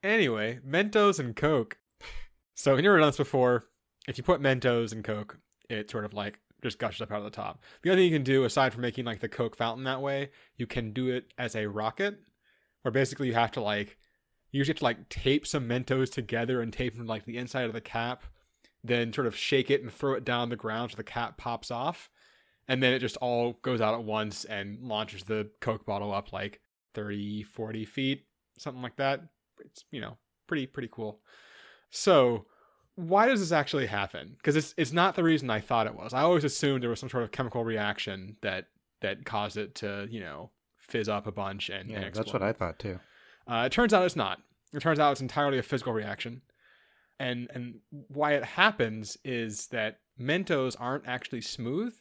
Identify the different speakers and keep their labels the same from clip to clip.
Speaker 1: Anyway, Mentos and Coke. So, if you've never done this before, if you put Mentos and Coke, it sort of like just gushes up out of the top. The other thing you can do, aside from making like the Coke fountain that way, you can do it as a rocket, where basically you have to like, you usually have to like tape some Mentos together and tape them to like the inside of the cap, then sort of shake it and throw it down the ground so the cap pops off. And then it just all goes out at once and launches the Coke bottle up like 30, 40 feet, something like that. It's, pretty cool. So why does this actually happen? Because it's not the reason I thought it was. I always assumed there was some sort of chemical reaction that caused it to, fizz up a bunch and explode.
Speaker 2: That's what I thought too.
Speaker 1: It turns out it's not. It turns out it's entirely a physical reaction. And why it happens is that Mentos aren't actually smooth.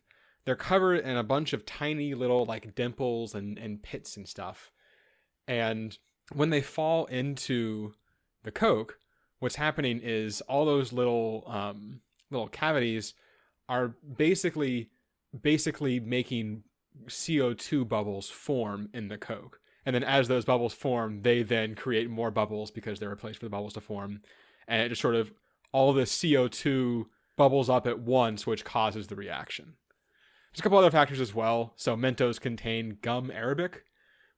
Speaker 1: They're covered in a bunch of tiny little like dimples and pits and stuff. And when they fall into the Coke, what's happening is all those little cavities are basically making CO2 bubbles form in the Coke. And then as those bubbles form, they then create more bubbles because they're a place for the bubbles to form. And it just sort of, all the CO2 bubbles up at once, which causes the reaction. There's a couple other factors as well. So Mentos contain gum arabic,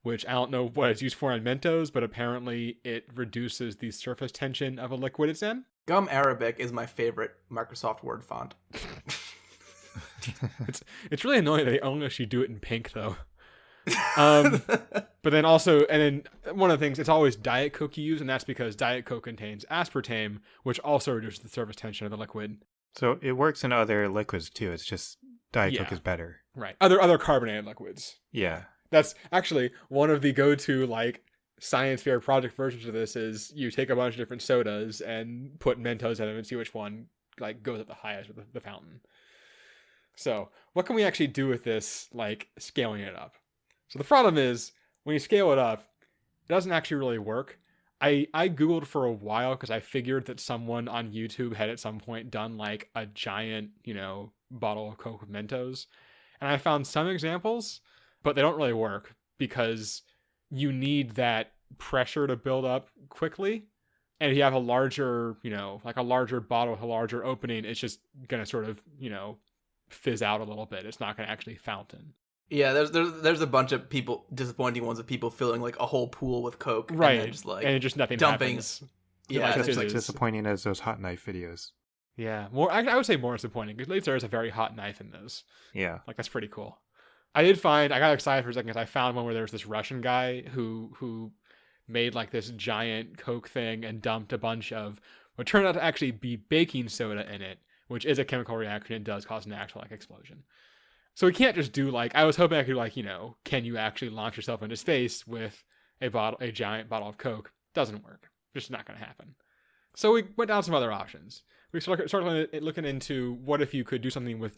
Speaker 1: which I don't know what it's used for in Mentos, but apparently it reduces the surface tension of a liquid it's in.
Speaker 3: Gum arabic is my favorite Microsoft Word font.
Speaker 1: It's really annoying that they only actually do it in pink, though. But then also, and then one of the things, it's always Diet Coke you use, and that's because Diet Coke contains aspartame, which also reduces the surface tension of the liquid.
Speaker 2: So it works in other liquids too. It's just Diet Coke is better.
Speaker 1: Right. Other carbonated liquids.
Speaker 2: Yeah.
Speaker 1: That's actually one of the go-to like science fair project versions of this is you take a bunch of different sodas and put Mentos in them and see which one like goes up the highest with the fountain. So what can we actually do with this, like scaling it up? So the problem is when you scale it up, it doesn't actually really work. I Googled for a while because I figured that someone on YouTube had at some point done like a giant, bottle of Coke with Mentos. And I found some examples, but they don't really work because you need that pressure to build up quickly. And if you have a larger, like a larger bottle with a larger opening, it's just going to sort of, fizz out a little bit. It's not going to actually fountain.
Speaker 3: Yeah, there's a bunch of disappointing ones of people filling like a whole pool with Coke,
Speaker 1: right?
Speaker 3: And then just like
Speaker 1: and just nothing
Speaker 3: dumping.
Speaker 1: Happens.
Speaker 3: Yeah,
Speaker 2: it's like disappointing as those hot knife videos.
Speaker 1: Yeah, I would say more disappointing because at least there is a very hot knife in those.
Speaker 2: Yeah,
Speaker 1: like that's pretty cool. I got excited for a second because I found one where there was this Russian guy who made like this giant Coke thing and dumped a bunch of what turned out to actually be baking soda in it, which is a chemical reaction and does cause an actual like explosion. So we can't just do like, I was hoping I could like, can you actually launch yourself into space with a giant bottle of Coke? Doesn't work. Just not going to happen. So we went down some other options. We started looking into what if you could do something with,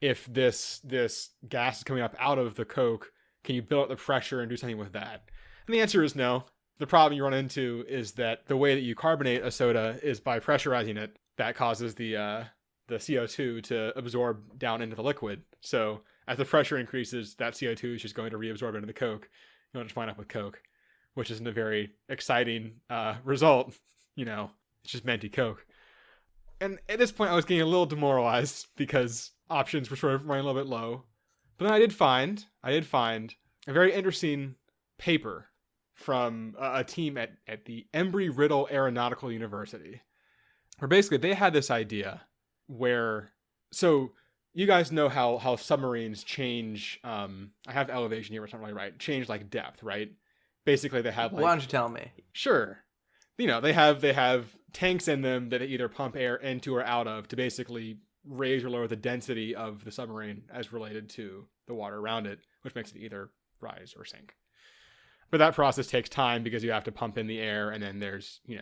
Speaker 1: if this gas is coming up out of the Coke, can you build up the pressure and do something with that? And the answer is no. The problem you run into is that the way that you carbonate a soda is by pressurizing it. That causes the CO2 to absorb down into the liquid. So as the pressure increases, that CO2 is just going to reabsorb into the Coke. You want to wind up with Coke, which isn't a very exciting result. It's just Menti Coke. And at this point, I was getting a little demoralized because options were sort of running a little bit low. But then I did find a very interesting paper from a team at the Embry-Riddle Aeronautical University, where basically they had this idea where, so you guys know how submarines change, I have elevation here, but it's not really right, change like depth, right? Basically they have like...
Speaker 3: Why don't you tell me?
Speaker 1: Sure. They have tanks in them that they either pump air into or out of to basically raise or lower the density of the submarine as related to the water around it, which makes it either rise or sink. But that process takes time because you have to pump in the air, and then there's, you're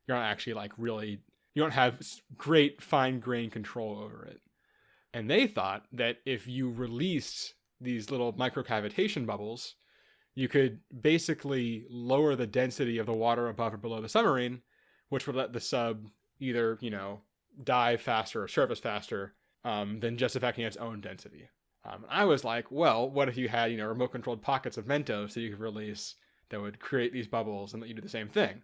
Speaker 1: not actually like really, you don't have great fine-grained control over it. And they thought that if you released these little microcavitation bubbles, you could basically lower the density of the water above or below the submarine, which would let the sub either, dive faster or surface faster than just affecting its own density. I was like, well, what if you had, remote-controlled pockets of Mentos that you could release that would create these bubbles and let you do the same thing?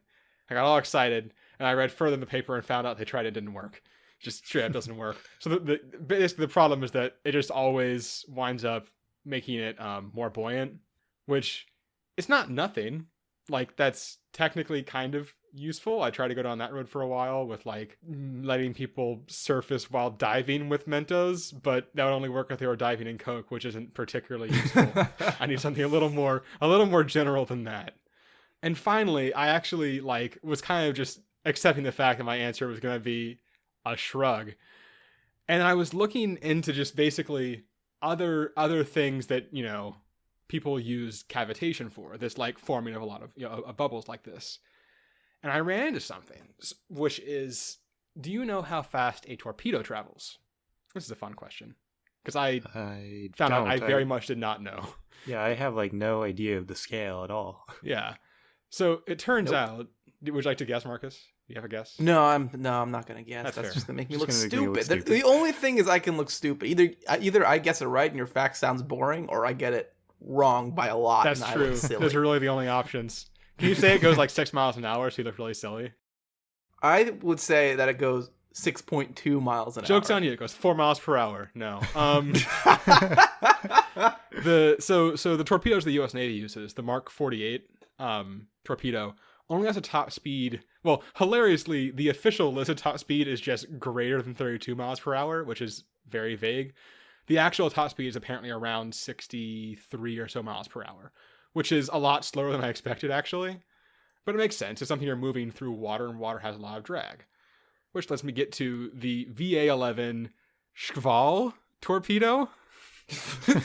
Speaker 1: I got all excited, and I read further in the paper and found out they tried it didn't work. Just straight up doesn't work. So basically the problem is that it just always winds up making it more buoyant, which it's not nothing. Like, that's technically kind of useful. I tried to go down that road for a while with like letting people surface while diving with Mentos, but that would only work if they were diving in Coke, which isn't particularly useful. I need something a little more general than that. And finally, I actually like was kind of just accepting the fact that my answer was going to be a shrug. And I was looking into just basically other things that, you know, people use cavitation for, this like forming of a lot of, you know, of bubbles like this. And I ran into something, which is, do you know how fast a torpedo travels? This is a fun question, because I found out I very much did not know.
Speaker 2: Yeah, I have like no idea of the scale at all.
Speaker 1: Yeah. So it turns out, would you like to guess, Marcus? Do you have a guess?
Speaker 3: No, I'm not gonna guess.
Speaker 1: That's fair.
Speaker 3: Just gonna make me
Speaker 2: Just
Speaker 3: look
Speaker 2: gonna make me look
Speaker 3: stupid.
Speaker 2: stupid.
Speaker 3: The only thing is I can look stupid. Either I guess it right and your fact sounds boring, or I get it wrong by a lot.
Speaker 1: That's
Speaker 3: and I
Speaker 1: true.
Speaker 3: look silly.
Speaker 1: Those are really the only options. Can you say it goes like 6 miles an hour so you look really silly?
Speaker 3: I would say that it goes 6.2 miles an
Speaker 1: Joke's
Speaker 3: hour.
Speaker 1: on you. It goes 4 miles per hour. No. So the torpedoes the U.S. Navy uses, the Mark 48 torpedo, only has a top speed. Well, hilariously, the official listed top speed is just greater than 32 miles per hour, which is very vague. The actual top speed is apparently around 63 or so miles per hour, which is a lot slower than I expected, actually. But it makes sense. It's something you're moving through water, and water has a lot of drag. Which lets me get to the VA-11 Shkval torpedo.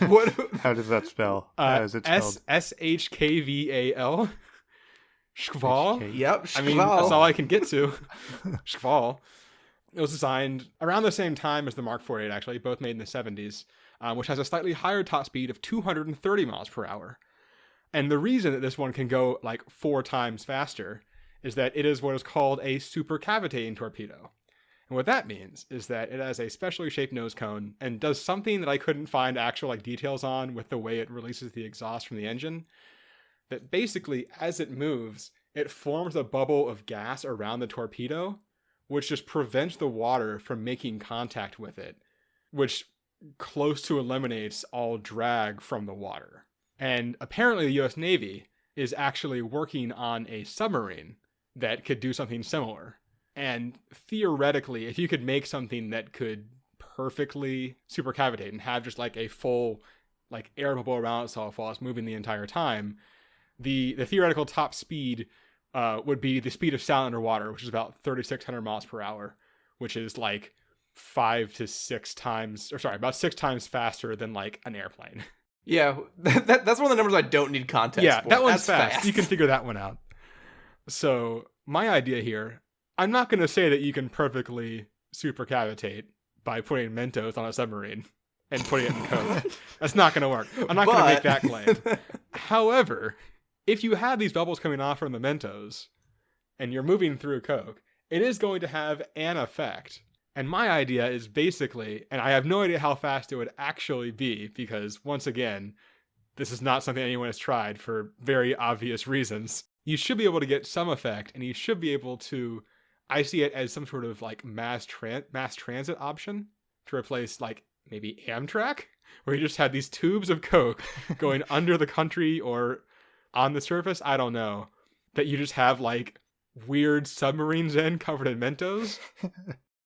Speaker 3: What?
Speaker 2: How does that spell? How is it spelled?
Speaker 1: Shkval. Shkval.
Speaker 3: Yep.
Speaker 1: I mean, that's all I can get to. Shkval. It was designed around the same time as the Mark 48, actually, both made in the 70s, which has a slightly higher top speed of 230 miles per hour. And the reason that this one can go like 4 times faster is that it is what is called a supercavitating torpedo. And what that means is that it has a specially shaped nose cone and does something that I couldn't find actual like details on with the way it releases the exhaust from the engine. That basically, as it moves, it forms a bubble of gas around the torpedo, which just prevents the water from making contact with it, which close to eliminates all drag from the water. And apparently the US Navy is actually working on a submarine that could do something similar. And theoretically, if you could make something that could perfectly supercavitate and have just like a full like air bubble around itself while it's moving the entire time, the theoretical top speed would be the speed of sound underwater, which is about 3,600 miles per hour, which is like about 6 times faster than like an airplane.
Speaker 3: Yeah, that's one of the numbers I don't need context
Speaker 1: Yeah,
Speaker 3: for.
Speaker 1: that one's
Speaker 3: That's
Speaker 1: fast. You can figure that one out. So my idea here, I'm not going to say that you can perfectly supercavitate by putting Mentos on a submarine and putting it in Coke. That's not going to work. I'm not going to make that claim. However, if you have these bubbles coming off from the Mentos and you're moving through Coke, it is going to have an effect. And my idea is basically, and I have no idea how fast it would actually be, because once again, this is not something anyone has tried for very obvious reasons. You should be able to get some effect, and you should be able to, I see it as some sort of like mass transit option to replace like maybe Amtrak, where you just had these tubes of Coke going under the country or on the surface, I don't know, that you just have like weird submarines in covered in Mentos.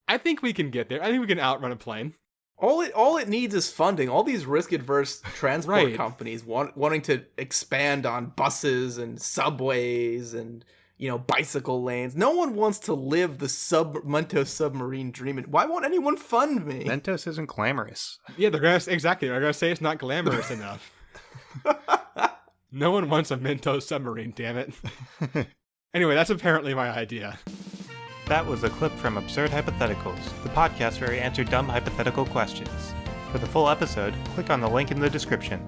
Speaker 1: I think we can get there. I think we can outrun a plane.
Speaker 3: All it needs is funding. All these risk-adverse transport
Speaker 1: Right.
Speaker 3: companies wanting to expand on buses and subways and, you know, bicycle lanes. No one wants to live the Mentos submarine dream. Why won't anyone fund me?
Speaker 2: Mentos isn't glamorous.
Speaker 1: Yeah, they're gonna say it's not glamorous enough. No one wants a Mentos submarine, damn it. Anyway, that's apparently my idea.
Speaker 2: That was a clip from Absurd Hypotheticals, the podcast where we answer dumb hypothetical questions. For the full episode, click on the link in the description.